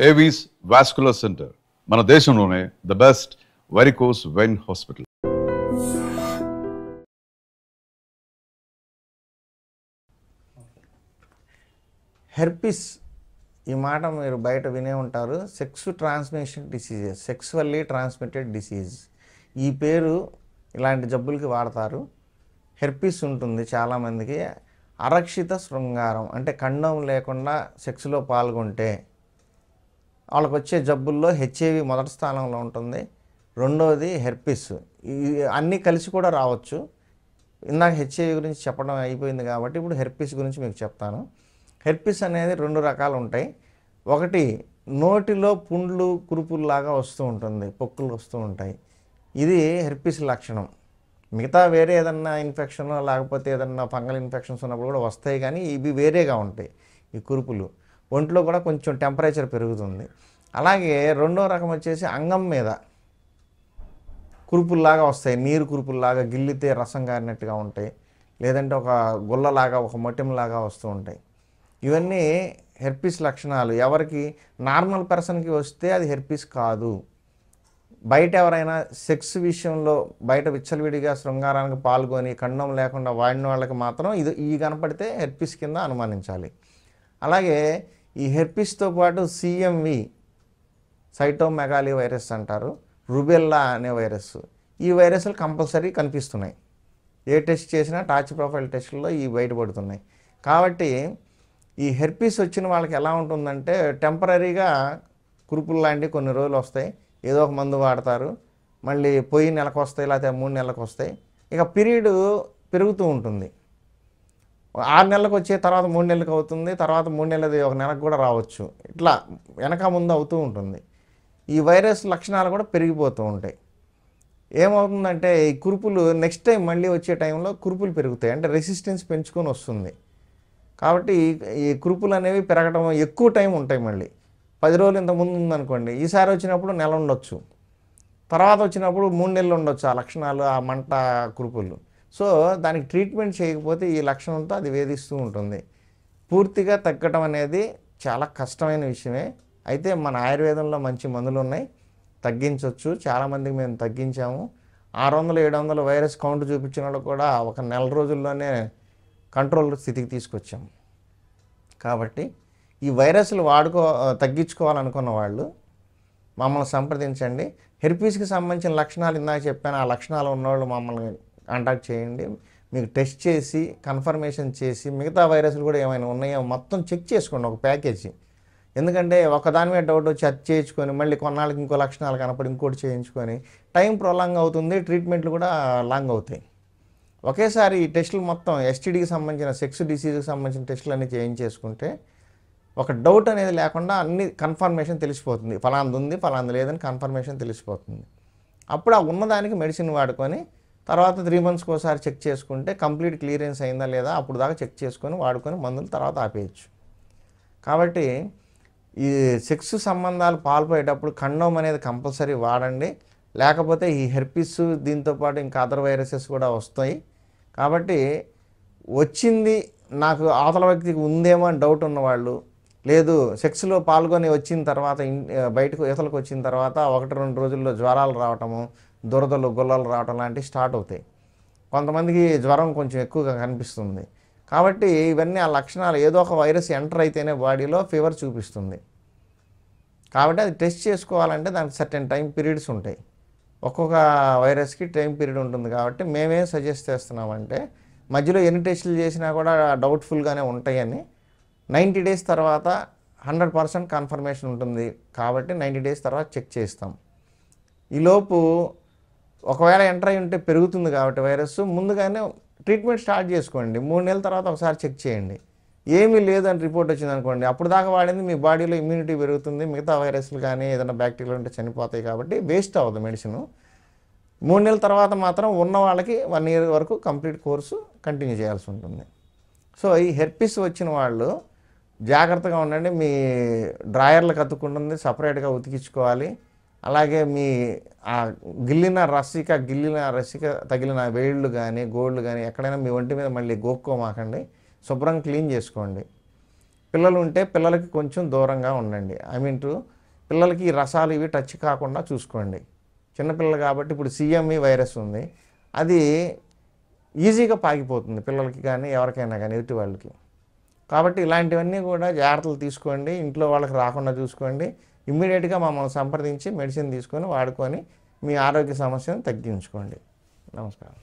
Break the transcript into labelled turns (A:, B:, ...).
A: Avis vascular centre మన దేశంలోనే the best varicose vein hospital.
B: Herpes ఈ మాట మీరు బయట వినే ఉంటారు. Sex transmission diseases, sexually transmitted disease, ఈ పేరు ఇలాంటి జబ్బులకి వాడతారు. హెర్పిస్ ఉంటుంది చాలామందికి. అరక్షిత శృంగారం అంటే కండం లేకుండా సెక్స్లో పాల్గొంటే వాళ్ళకు వచ్చే జబ్బుల్లో హెచ్ఐవి మొదటి స్థానంలో ఉంటుంది. రెండవది హెర్పిస్. అన్నీ కలిసి కూడా రావచ్చు. ఇందాక హెచ్ఐవి గురించి చెప్పడం అయిపోయింది కాబట్టి ఇప్పుడు హెర్పిస్ గురించి మీకు చెప్తాను. హెర్పిస్ అనేది రెండు రకాలు ఉంటాయి. ఒకటి నోటిలో పుండ్లు కురుపుల్లాగా వస్తూ ఉంటుంది, పొక్కులు వస్తూ ఉంటాయి. ఇది హెర్పిస్ లక్షణం. మిగతా వేరే ఏదన్నా ఇన్ఫెక్షన్ లేకపోతే ఏదన్నా ఫంగల్ ఇన్ఫెక్షన్స్ ఉన్నప్పుడు కూడా వస్తాయి, కానీ ఇవి వేరేగా ఉంటాయి. ఈ కురుపులు ఒంట్లో కూడా కొంచెం టెంపరేచర్ పెరుగుతుంది. అలాగే రెండో రకం వచ్చేసి అంగం మీద కురుపుల్లాగా వస్తాయి, నీరు కురుపుల్లాగా, గిల్లితే రసం గారినట్టుగా ఉంటాయి, లేదంటే ఒక గుల్లలాగా ఒక మొట్టెంలాగా వస్తూ ఉంటాయి. ఇవన్నీ హెర్పిస్ లక్షణాలు. ఎవరికి నార్మల్ పర్సన్కి వస్తే అది హెర్పిస్ కాదు. బయట ఎవరైనా సెక్స్ విషయంలో బయట విచ్చలవిడిగా శృంగారానికి పాల్గొని కండం లేకుండా వాడిన వాళ్ళకి మాత్రం ఈ కనపడితే హెర్పిస్ కింద అనుమానించాలి. అలాగే ఈ హెర్పిస్తో పాటు సిఎంవి, సైటోమెగాలీ వైరస్ అంటారు, రుబెల్లా అనే వైరస్, ఈ వైరస్లు కంపల్సరీ కనిపిస్తున్నాయి. ఏ టెస్ట్ చేసినా టార్చ్ ప్రొఫైల్ టెస్టుల్లో ఈ బయటపడుతున్నాయి. కాబట్టి ఈ హెర్పిస్ వచ్చిన వాళ్ళకి ఎలా ఉంటుందంటే టెంపరీగా కురుపులు లాంటివి కొన్ని రోజులు వస్తాయి, ఏదో ఒక మందు వాడతారు, మళ్ళీ పోయి నెలకు వస్తాయి, లేకపోతే 3 నెలలకు వస్తాయి. ఇక పీరియడ్ పెరుగుతూ ఉంటుంది. 6 నెలలకు వచ్చే తర్వాత 3 నెలలకు అవుతుంది, తర్వాత 3 నెలది 1 నెలకు కూడా రావచ్చు. ఇట్లా వెనక ముందు అవుతూ ఉంటుంది. ఈ వైరస్ లక్షణాలు కూడా పెరిగిపోతూ ఉంటాయి. ఏమవుతుందంటే ఈ కురుపులు నెక్స్ట్ టైం మళ్ళీ వచ్చే టైంలో కురుపులు పెరుగుతాయి, అంటే రెసిస్టెన్స్ పెంచుకొని వస్తుంది. కాబట్టి ఈ కురుపులు అనేవి పెరగడం ఎక్కువ టైం ఉంటాయి. మళ్ళీ 10 రోజులు ఇంతకుముందు ఉందనుకోండి, ఈసారి వచ్చినప్పుడు నెల ఉండొచ్చు, తర్వాత వచ్చినప్పుడు 3 నెలలు ఉండొచ్చు ఆ లక్షణాలు, ఆ మంట కురుపులు. సో దానికి ట్రీట్మెంట్ చేయకపోతే ఈ లక్షణంతో అది వేధిస్తూ ఉంటుంది. పూర్తిగా తగ్గటం అనేది చాలా కష్టమైన విషయమే. అయితే మన ఆయుర్వేదంలో మంచి మందులు ఉన్నాయి, తగ్గించవచ్చు. చాలామందికి మేము తగ్గించాము. 600-700 వైరస్ కౌంట్ చూపించిన వాళ్ళు కూడా ఒక నెల రోజుల్లోనే కంట్రోల్ స్థితికి తీసుకొచ్చాము. కాబట్టి ఈ వైరస్లు తగ్గించుకోవాలనుకున్న వాళ్ళు మమ్మల్ని సంప్రదించండి. హెర్పిస్కి సంబంధించిన లక్షణాలు ఇందాక చెప్పాను, ఆ లక్షణాలు ఉన్నవాళ్ళు మమ్మల్ని కాంటాక్ట్ చేయండి. మీకు టెస్ట్ చేసి కన్ఫర్మేషన్ చేసి మిగతా వైరస్లు కూడా ఏమైనా ఉన్నాయో మొత్తం చెక్ చేసుకోండి, ఒక ప్యాకేజీ. ఎందుకంటే ఒకదాని మీద డౌట్ వచ్చి అది చేయించుకొని మళ్ళీ కొన్నాళ్ళకి ఇంకో లక్షణాలు కనపడి ఇంకోటి చేయించుకొని టైం ప్రొలాంగ్ అవుతుంది, ట్రీట్మెంట్లు కూడా లాంగ్ అవుతాయి. ఒకేసారి ఈ టెస్టులు మొత్తం ఎస్టీడీకి సంబంధించిన సెక్స్ డిసీజ్కి సంబంధించిన టెస్టులు అన్నీ చేయించేసుకుంటే ఒక డౌట్ అనేది లేకుండా అన్ని కన్ఫర్మేషన్ తెలిసిపోతుంది. ఫలాంది ఉంది, ఫలాంది లేదని కన్ఫర్మేషన్ తెలిసిపోతుంది. అప్పుడు ఆ ఉన్నదానికి మెడిసిన్ వాడుకొని తర్వాత 3 మంత్స్కి ఒకసారి చెక్ చేసుకుంటే కంప్లీట్ క్లియరెన్స్ అయిందా లేదా అప్పుడు దాకా చెక్ చేసుకొని వాడుకొని మందులు తర్వాత ఆపేయచ్చు. కాబట్టి ఈ సెక్స్ సంబంధాలు పాల్పోయేటప్పుడు కండోమ్ అనేది కంపల్సరీ వాడండి. లేకపోతే ఈ హెర్పిస్ దీంతోపాటు ఇంకా అదర్ వైరసెస్ కూడా వస్తాయి. కాబట్టి వచ్చింది నాకు అవతల వ్యక్తికి ఉందేమో అని డౌట్ ఉన్నవాళ్ళు, లేదు సెక్స్లో పాల్గొని వచ్చిన తర్వాత బయటకు ఇతలకు వచ్చిన తర్వాత 1-2 రోజుల్లో జ్వరాలు రావటము, దురదలు గుల్లలు రావటం లాంటివి స్టార్ట్ అవుతాయి. కొంతమందికి జ్వరం కొంచెం ఎక్కువగా కనిపిస్తుంది. కాబట్టి ఇవన్నీ ఆ లక్షణాలు, ఏదో ఒక వైరస్ ఎంటర్ అయితేనే బాడీలో ఫీవర్ చూపిస్తుంది. కాబట్టి అది టెస్ట్ చేసుకోవాలంటే దానికి సర్టెన్ టైం పీరియడ్స్ ఉంటాయి. ఒక్కొక్క వైరస్కి టైం పీరియడ్ ఉంటుంది. కాబట్టి మేమేం సజెస్ట్ చేస్తున్నామంటే మధ్యలో ఎన్ని టెస్టులు చేసినా కూడా డౌట్ఫుల్గానే ఉంటాయని 90 డేస్ తర్వాత 100% కన్ఫర్మేషన్ ఉంటుంది. కాబట్టి 90 డేస్ తర్వాత చెక్ చేస్తాం. ఈలోపు ఒకవేళ ఎంటర్ అయి ఉంటే పెరుగుతుంది కాబట్టి వైరస్ ముందుగానే ట్రీట్మెంట్ స్టార్ట్ చేసుకోండి. 3 నెలల తర్వాత ఒకసారి చెక్ చేయండి. ఏమీ లేదని రిపోర్ట్ వచ్చింది అనుకోండి, అప్పుడు దాకా వాడింది మీ బాడీలో ఇమ్యూనిటీ పెరుగుతుంది, మిగతా వైరస్లు కానీ ఏదైనా బ్యాక్టీరియా ఉంటే చనిపోతాయి. కాబట్టి వేస్ట్ అవ్వదు మెడిసిన్. 3 నెలల తర్వాత మాత్రం ఉన్న వాళ్ళకి 1 ఇయర్ వరకు కంప్లీట్ కోర్సు కంటిన్యూ చేయాల్సి ఉంటుంది. సో ఈ హెర్పిస్ వచ్చిన వాళ్ళు జాగ్రత్తగా ఉండండి. మీ డ్రాయర్లకు అతుక్కుంటుంది, సపరేట్గా ఉతికించుకోవాలి. అలాగే మీ ఆ గిల్లిన రసిక తగిలిన వేళ్ళు కానీ గోళ్ళు కానీ ఎక్కడైనా మీ ఒంటి మీద మళ్ళీ గోక్కోమాకండి, శుభ్రం క్లీన్ చేసుకోండి. పిల్లలు ఉంటే పిల్లలకి కొంచెం దూరంగా ఉండండి. పిల్లలకి ఈ రసాలు ఇవి టచ్ కాకుండా చూసుకోండి. చిన్నపిల్లలు కాబట్టి ఇప్పుడు CME వైరస్ ఉంది, అది ఈజీగా పాకిపోతుంది పిల్లలకి కానీ ఎవరికైనా కానీ ఎదుటి వాళ్ళకి. కాబట్టి ఇలాంటివన్నీ కూడా జాగ్రత్తలు తీసుకోండి, ఇంట్లో వాళ్ళకి రాకుండా చూసుకోండి. ఇమ్మీడియట్గా మమ్మల్ని సంప్రదించి మెడిసిన్ తీసుకొని వాడుకొని మీ ఆరోగ్య సమస్యను తగ్గించుకోండి. నమస్కారం.